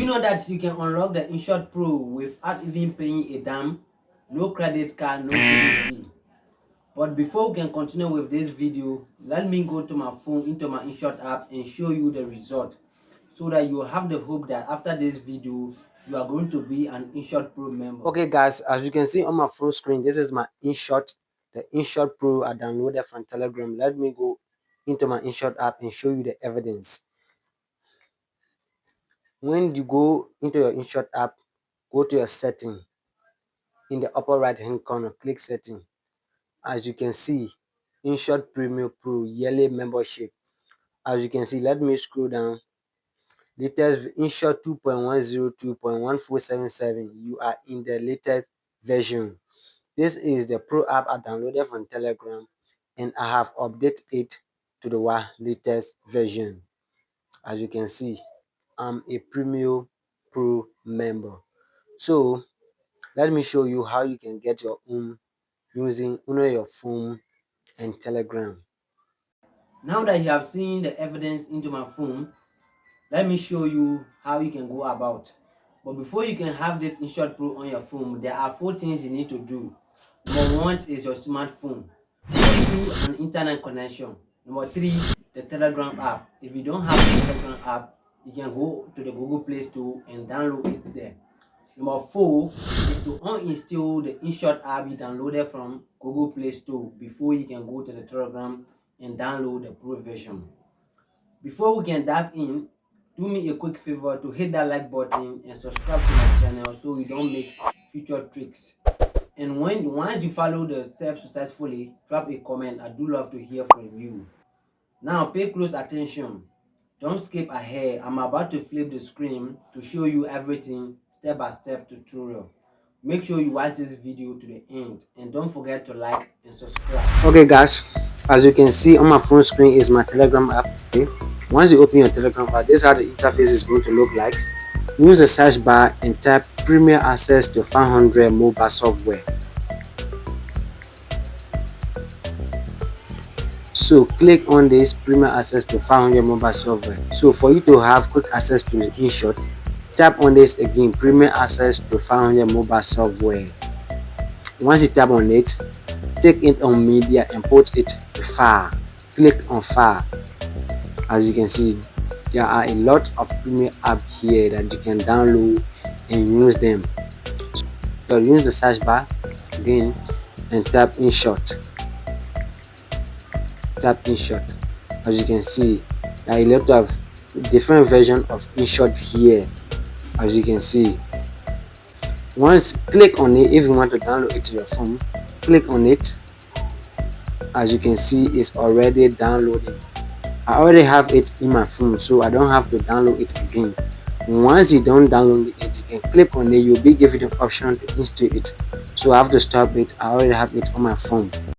you know that you can unlock the InShot Pro without even paying a dime? No credit card, no hidden fee. But before we can continue with this video, let me go to my phone into my InShot app and show you the result, so that you have the hope that after this video you are going to be an InShot Pro member. Okay guys, as you can see on my full screen, this is my InShot, the InShot Pro I downloaded from Telegram. Let me go into my InShot app and show you the evidence. When you go into your InShot app, go to your setting. In the upper right hand corner, click setting. As you can see, InShot Premium Pro yearly membership. As you can see, let me scroll down. Latest InShot 2.102.1477. You are in the latest version. This is the Pro app I downloaded from Telegram, and I have updated it to the latest version. As you can see, I'm a Premium Pro member. So let me show you how you can get your own using your phone and Telegram. Now that you have seen the evidence into my phone, let me show you how you can go about. But before you can have this InShot Pro on your phone, there are 4 things you need to do. Number 1 is your smartphone. Number 2, an internet connection. Number 3, the Telegram app. If you don't have the Telegram app, you can go to the Google Play Store and download it there. Number 4 is to uninstall the InShot app you downloaded from Google Play Store before you can go to the Telegram and download the Pro version. Before we can dive in, do me a quick favor to hit that like button and subscribe to my channel so we don't miss future tricks. And once you follow the steps successfully, drop a comment. I do love to hear from you. Now pay close attention. Don't skip ahead. I'm about to flip the screen to show you everything step-by-step tutorial. Make sure you watch this video to the end and don't forget to like and subscribe. Okay guys, as you can see on my phone screen is my Telegram app. Okay? Once you open your Telegram app, this is how the interface is going to look like. Use the search bar and type Premier Access to 500 mobile software. So click on this Premier Access to 500 mobile software. So for you to have quick access to the InShot, tap on this again, Premier Access to 500 mobile software. Once you tap on it, take it on media and put it to file. Click on file. As you can see, there are a lot of Premier apps here that you can download and use them. So use the search bar again and tap InShot. Tap InShot. As you can see, there are a lot of different versions of InShot here. As you can see, once click on it, if you want to download it to your phone, click on it. As you can see, it's already downloading. I already have it in my phone, so I don't have to download it again. Once you don't download it, you can click on it. You'll be given the option to install it. So I have to stop it. I already have it on my phone.